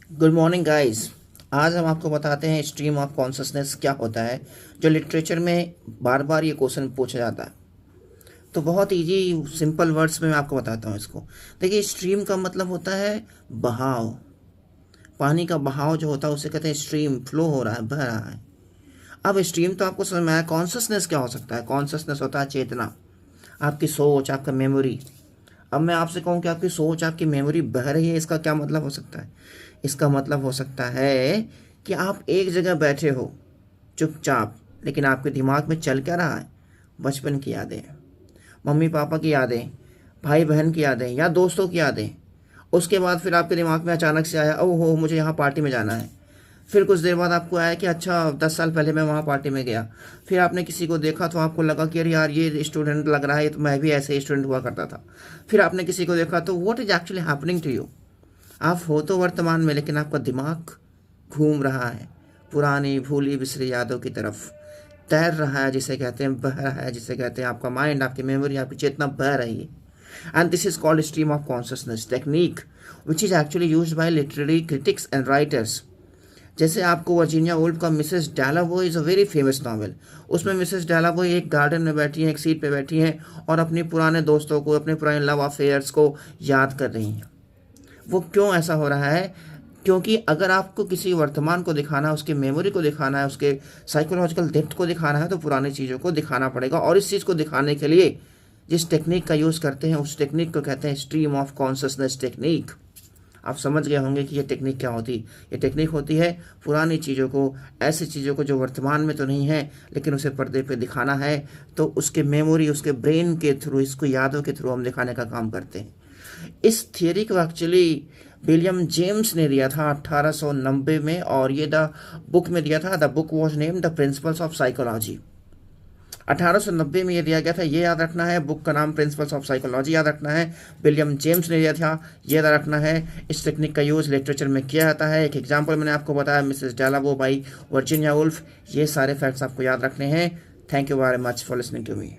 Good morning guys. आज हम आपको बताते हैं स्ट्रीम ऑफ कॉन्शसनेस क्या होता है, जो लिटरेचर में बार बार ये क्वेश्चन पूछा जाता है। तो बहुत इजी सिंपल वर्ड्स में मैं आपको बताता हूँ इसको। देखिए, स्ट्रीम का मतलब होता है बहाव। पानी का बहाव जो होता है उसे कहते हैं स्ट्रीम, फ्लो हो रहा है, बह रहा है। अब स्ट्रीम तो आपको समझ में आया। कॉन्शसनेस क्या हो सकता है? कॉन्शसनेस होता है चेतना, आपकी सोच, आपका मेमोरी। अब मैं आपसे कहूँ कि आपकी सोच, आपकी मेमोरी बह रही है, इसका क्या मतलब हो सकता है? इसका मतलब हो सकता है कि आप एक जगह बैठे हो चुपचाप, लेकिन आपके दिमाग में चल क्या रहा है? बचपन की यादें, मम्मी पापा की यादें, भाई बहन की यादें या दोस्तों की यादें। उसके बाद फिर आपके दिमाग में अचानक से आया, ओह हो मुझे यहाँ पार्टी में जाना है। फिर कुछ देर बाद आपको आया कि अच्छा 10 साल पहले मैं वहाँ पार्टी में गया। फिर आपने किसी को देखा तो आपको लगा कि अरे यार ये स्टूडेंट लग रहा है, तो मैं भी ऐसे ही स्टूडेंट हुआ करता था। फिर आपने किसी को देखा तो what is actually happening to you? आप हो तो वर्तमान में, लेकिन आपका दिमाग घूम रहा है पुरानी भूली बिसरी यादों की तरफ। तैर रहा है जिसे कहते हैं, बह रहा है जिसे कहते हैं। आपका माइंड, आपकी मेमोरी, आपकी चेतना बह रही है। And this is called stream of consciousness technique, which is actually used by literary critics and writers. जैसे आपको वर्जीनिया वुल्फ का Mrs Dalloway is a very famous novel. उसमें मिसेस डेलावो एक गार्डन में बैठी हैं, एक सीट पे बैठी हैं और अपने पुराने दोस्तों को, अपने पुराने लव अफेयर्स को याद कर रही हैं। वो क्यों ऐसा हो रहा है? क्योंकि अगर आपको किसी वर्तमान को दिखाना है, उसके मेमोरी को दिखाना है, उसके साइकोलॉजिकल डेप्थ को दिखाना है, तो पुरानी चीज़ों को दिखाना पड़ेगा। और इस चीज़ को दिखाने के लिए जिस टेक्निक का यूज़ करते हैं उस टेक्निक को कहते हैं स्ट्रीम ऑफ कॉन्शियसनेस टेक्निक। आप समझ गए होंगे कि ये टेक्निक क्या होती है। ये टेक्निक होती है पुरानी चीज़ों को, ऐसी चीज़ों को जो वर्तमान में तो नहीं है लेकिन उसे पर्दे पे दिखाना है, तो उसके मेमोरी, उसके ब्रेन के थ्रू, इसको यादों के थ्रू हम दिखाने का काम करते हैं। इस थियरी को एक्चुअली विलियम जेम्स ने दिया था 1890 में, और ये द बुक में दिया था। The book was named the principles of psychology. 1890 में ये दिया गया था, ये याद रखना है। बुक का नाम प्रिंसिपल्स ऑफ साइकोलॉजी याद रखना है। विलियम जेम्स ने दिया था, ये याद रखना है। इस टेक्निक का यूज़ लिटरेचर में किया जाता है। एक एग्जांपल मैंने आपको बताया, Mrs Dalloway by Virginia Woolf. ये सारे फैक्ट्स आपको याद रखने हैं। Thank you very much for listening to me.